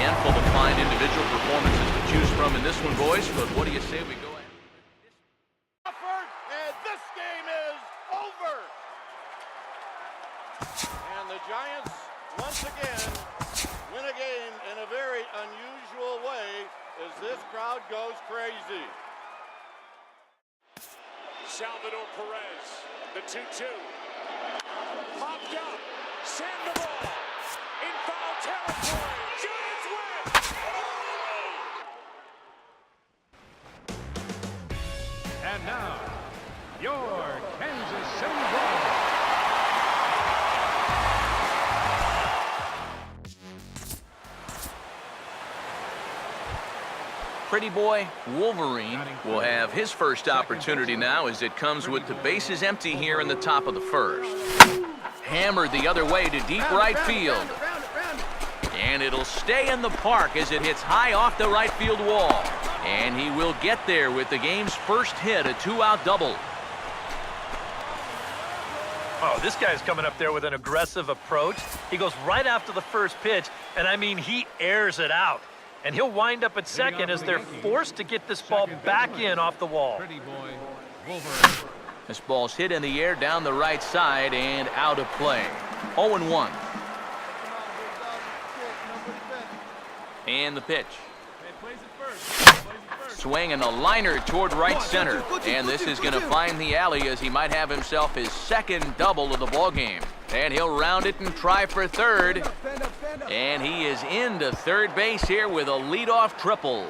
handful of fine individual performances to choose from in this one, boys, but what do you say we go ahead? And this game is over. And the Giants, once again, win a game in a very unusual way as this crowd goes crazy. Salvador Perez, the 2-2. Popped up, send the ball, in foul territory, Giants win! And now, your Kansas City Royals. Pretty boy Wolverine will have his first opportunity now as it comes with the bases empty here in the top of the first. Hammered the other way to deep right field. And it'll stay in the park as it hits high off the right field wall. And he will get there with the game's first hit, a two-out double. Oh, this guy's coming up there with an aggressive approach. He goes right after the first pitch, and I mean, he airs it out. And he'll wind up at second as they're forced to get this ball back in off the wall. This ball's hit in the air down the right side and out of play. 0-1. And the pitch. Swing and a liner toward right center. And this is going to find the alley as he might have himself his second double of the ball game. And he'll round it and try for third. And he is into third base here with a leadoff triple.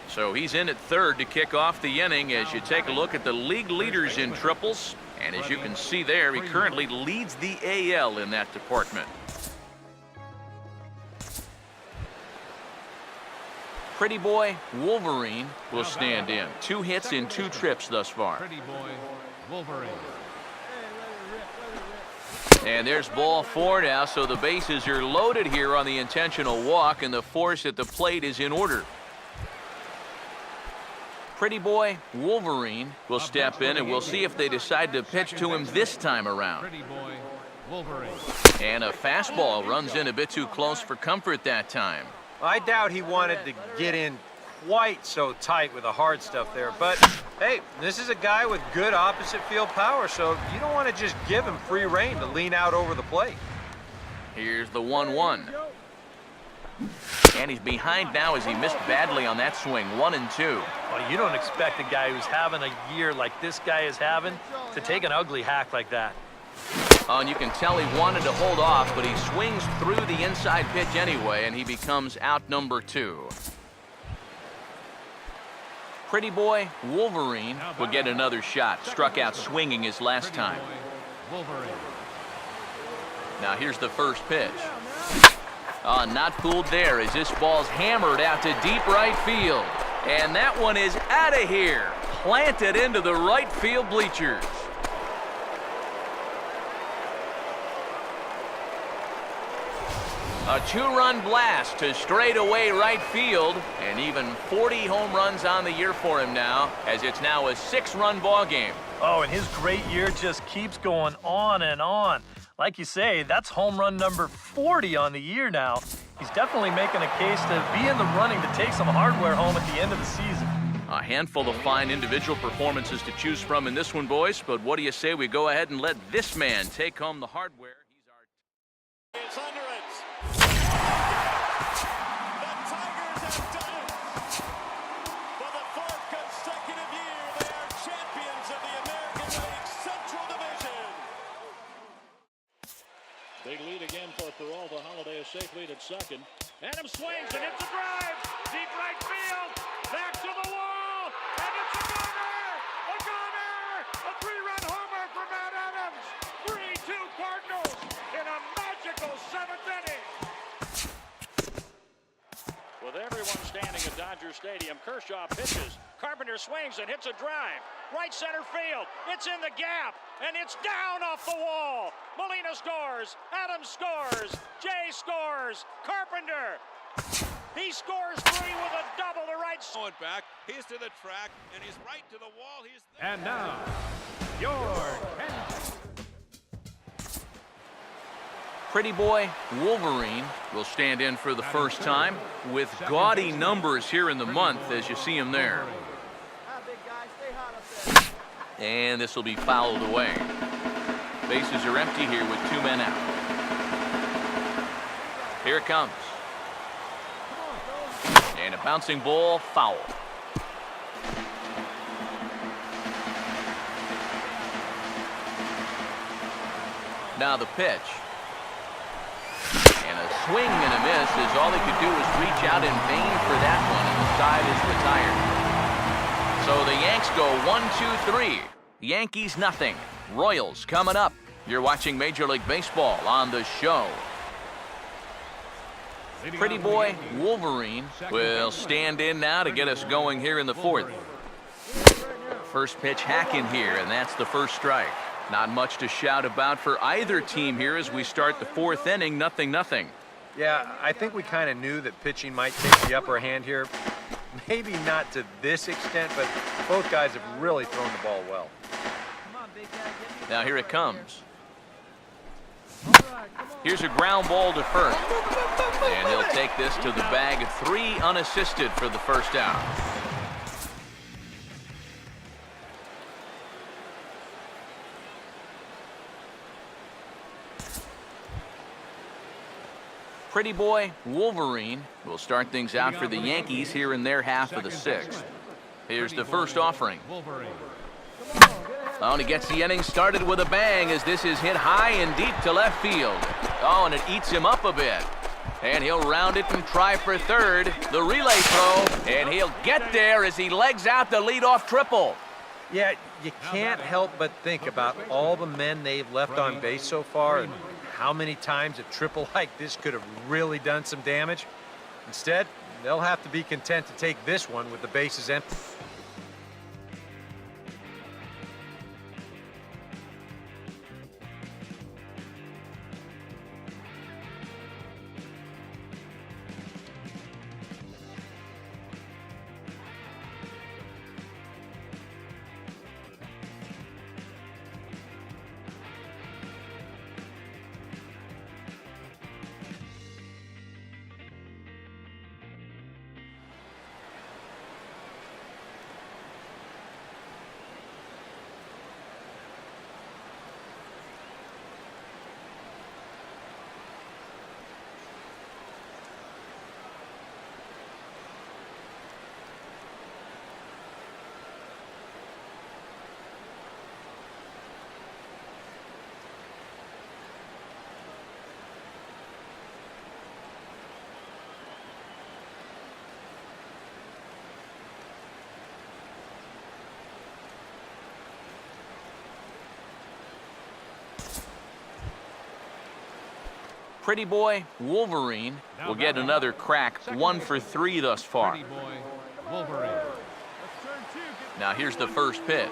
So he's in at third to kick off the inning as you take a look at the league leaders in triples. And as you can see there, he currently leads the AL in that department. Pretty boy Wolverine will stand in. 2 hits in 2 trips thus far. Pretty boy Wolverine. And there's ball 4 now, so the bases are loaded here on the intentional walk, and the force at the plate is in order. Pretty boy Wolverine will step in, and we'll see if they decide to pitch to him this time around. Pretty boy Wolverine. And a fastball runs in a bit too close for comfort that time. I doubt he wanted to get in quite so tight with the hard stuff there. But, hey, this is a guy with good opposite field power, so you don't want to just give him free rein to lean out over the plate. Here's the 1-1. And he's behind now as he missed badly on that swing. 1-2. Well, you don't expect a guy who's having a year like this guy is having to take an ugly hack like that. Oh, and you can tell he wanted to hold off, but he swings through the inside pitch anyway, and he becomes out number 2. Pretty boy Wolverine will get another shot. Struck out swinging his last time. Now here's the first pitch. Oh, not fooled there as this ball's hammered out to deep right field. And that one is out of here. Planted into the right field bleachers. A 2-run blast to straightaway right field, and even 40 home runs on the year for him now, as it's now a 6-run ball game. Oh, and his great year just keeps going on and on. Like you say, that's home run number 40 on the year now. He's definitely making a case to be in the running to take some hardware home at the end of the season. A handful of fine individual performances to choose from in this one, boys, but what do you say we go ahead and let this man take home the hardware? It's under it. The Tigers have done it. For the 4th consecutive year, they are champions of the American League Central Division. Big lead again for Peralta. Holiday a safe lead at second. Adams swings and hits a drive. Deep right field. Back to the wall. And it's a goner. A goner. A 3-run homer for Matt Adams. 3-2 Cardinals in a magical 7th inning. With everyone standing at Dodger Stadium, Kershaw pitches. Carpenter swings and hits a drive. Right center field. It's in the gap. And it's down off the wall. Molina scores. Adams scores. Jay scores. Carpenter. He scores 3 with a double to right. Going back. He's to the track, and he's right to the wall. He's there. And now, your Kansas. Pretty boy Wolverine will stand in for the first time with gaudy numbers here in the month as you see him there. And this will be fouled away. Bases are empty here with 2 men out. Here it comes. And a bouncing ball, foul. Now the pitch. And a swing and a miss as all he could do was reach out in vain for that one, and the side is retired. So the Yanks go 1-2-3. Yankees nothing. Royals coming up. You're watching Major League Baseball on the show. Pretty boy Wolverine will stand in now to get us going here in the 4th. First pitch hack in here, and that's the first strike. Not much to shout about for either team here as we start the 4th inning, 0-0. Yeah, I think we kind of knew that pitching might take the upper hand here. Maybe not to this extent, but both guys have really thrown the ball well. Now here it comes. Here's a ground ball to first. And he'll take this to the bag of 3 unassisted for the first out. Pretty boy Wolverine will start things out for the Yankees here in their half of the 6th. Here's the first offering. Oh, and he gets the inning started with a bang as this is hit high and deep to left field. Oh, and it eats him up a bit. And he'll round it and try for third. The relay throw, and he'll get there as he legs out the leadoff triple. Yeah, you can't help but think about all the men they've left on base so far and how many times a triple like this could have really done some damage. Instead, they'll have to be content to take this one with the bases empty. Pretty boy Wolverine will get another crack, 1 for 3 thus far. Now here's the first pitch.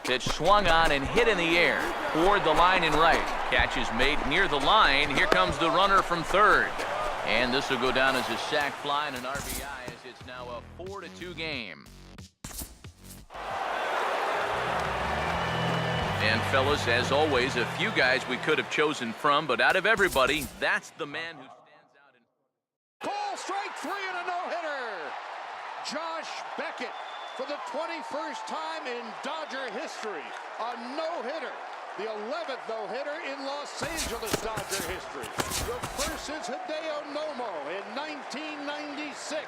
Pitch swung on and hit in the air toward the line and right. Catch is made near the line. Here comes the runner from third. And this will go down as a sac fly and an RBI as it's now a 4-2 game. And fellas, as always, a few guys we could have chosen from, but out of everybody, that's the man who stands out. Call strike 3 and a no-hitter. Josh Beckett for the 21st time in Dodger history. A no-hitter. The 11th no-hitter in Los Angeles Dodger history. The first since Hideo Nomo in 1996.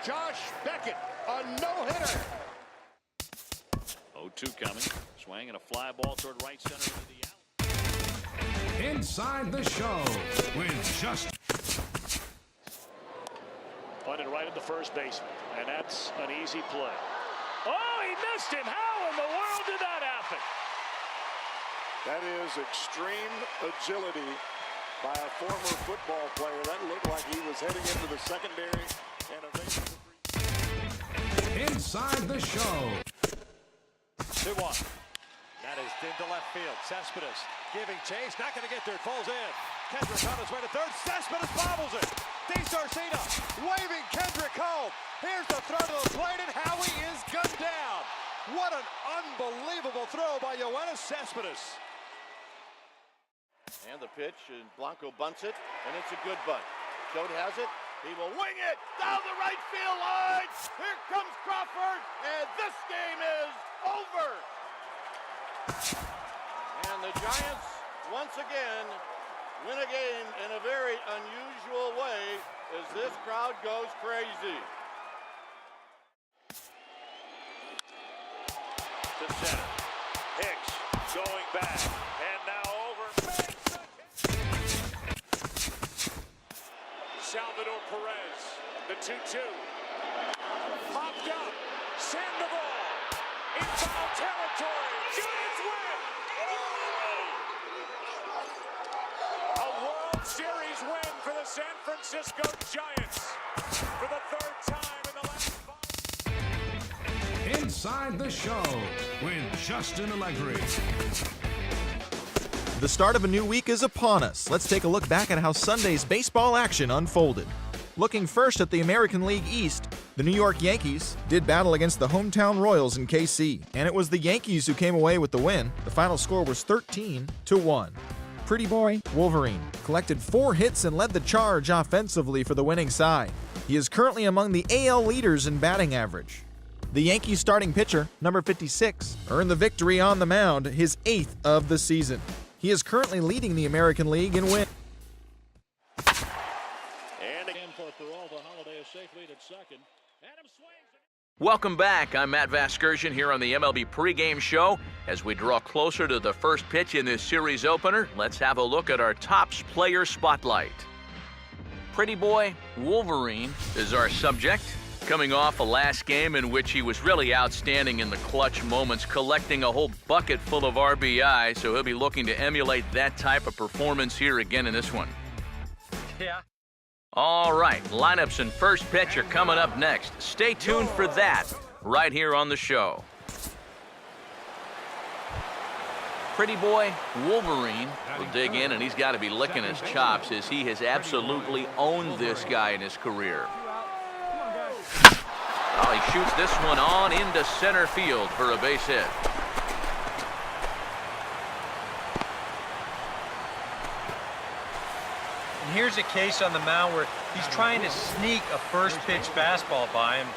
Josh Beckett, a no-hitter. 0-2 coming. Swing and a fly ball toward right center into the out. Inside the show with just Pointed right at the first baseman, and that's an easy play. Oh, he missed him. How in the world did that happen? That is extreme agility by a former football player. That looked like he was heading into the secondary and evading the inside the show. 2-1. That is into left field. Cespedes giving chase. Not going to get there. It falls in. Kendrick on his way to third. Cespedes bobbles it. DeSarcina waving Kendrick home. Here's the throw to the plate, and Howie is gunned down. What an unbelievable throw by Yoenis Cespedes. And the pitch, and Blanco bunts it, and it's a good bunt. Choate has it. He will wing it down the right field line. Here comes Crawford, and this game is over. And the Giants, once again, win a game in a very unusual way as this crowd goes crazy. To center. Hicks going back, and now over. Salvador Perez, the 2-2. Popped up, Sandoval, in foul territory. Giants win! A World Series win for the San Francisco Giants for the third time in the last 5. Inside the Show with Justin Allegri. The start of a new week is upon us. Let's take a look back at how Sunday's baseball action unfolded. Looking first at the American League East, the New York Yankees did battle against the hometown Royals in KC, and it was the Yankees who came away with the win. The final score was 13-1. Pretty Boy Wolverine collected 4 hits and led the charge offensively for the winning side. He is currently among the AL leaders in batting average. The Yankees starting pitcher, number 56, earned the victory on the mound, his 8th of the season. He is currently leading the American League in wins. And again for Peralta, Holiday is safely at second. Adam swings. Welcome back. I'm Matt Vasgersian here on the MLB pregame show. As we draw closer to the first pitch in this series opener, let's have a look at our Topps player spotlight. Pretty Boy Wolverine is our subject. Coming off a last game in which he was really outstanding in the clutch moments, collecting a whole bucket full of RBI, so he'll be looking to emulate that type of performance here again in this one. Yeah. All right, lineups and first pitch are coming up next. Stay tuned for that right here on the show. Pretty Boy Wolverine will dig in, and he's got to be licking his chops as he has absolutely owned this guy in his career. Oh, he shoots this one on into center field for a base hit. And here's a case on the mound where he's trying to sneak a first pitch fastball by him,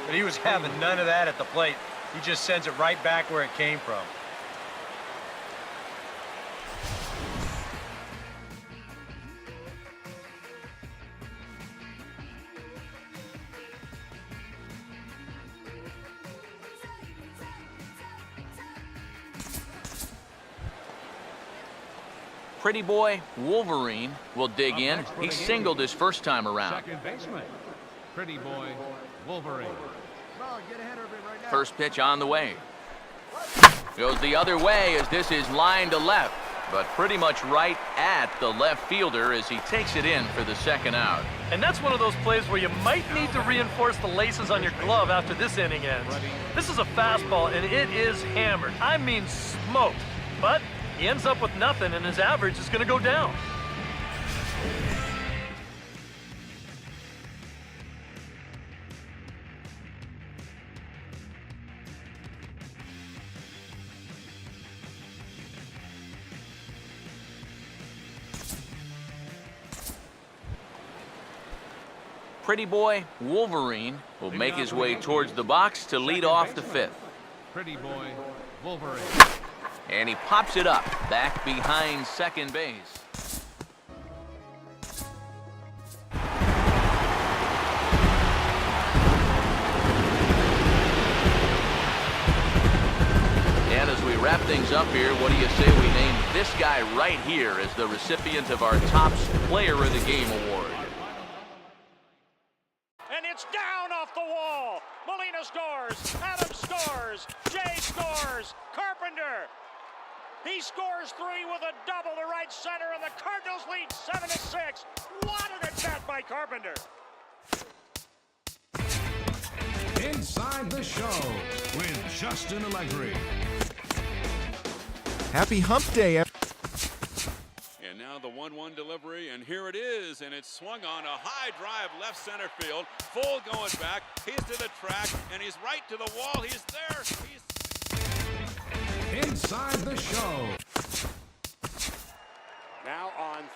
but he was having none of that at the plate. He just sends it right back where it came from. Pretty Boy Wolverine will dig in. He singled his first time around. Second baseman, Pretty Boy Wolverine. First pitch on the way. Goes the other way as this is line to left, but pretty much right at the left fielder as he takes it in for the second out. And that's one of those plays where you might need to reinforce the laces on your glove after this inning ends. This is a fastball, and it is hammered. I mean smoked. But he ends up with nothing, and his average is going to go down. Pretty Boy Wolverine will make his way towards the box to lead off the fifth. Pretty Boy Wolverine. And he pops it up back behind second base. And as we wrap things up here, what do you say we name this guy right here as the recipient of our Topps Player of the Game award? And it's down off the wall. Molina scores. Adams scores. Jay scores. Carpenter. He scores 3 with a double to right center, and the Cardinals lead 7-6. What an at-bat by Carpenter. Inside the Show with Justin Allegri. Happy Hump Day, And now the 1-1 delivery, and here it is, and it's swung on a high drive left center field. Full going back. He's to the track, and he's right to the wall. He's there. He's Inside the Show. on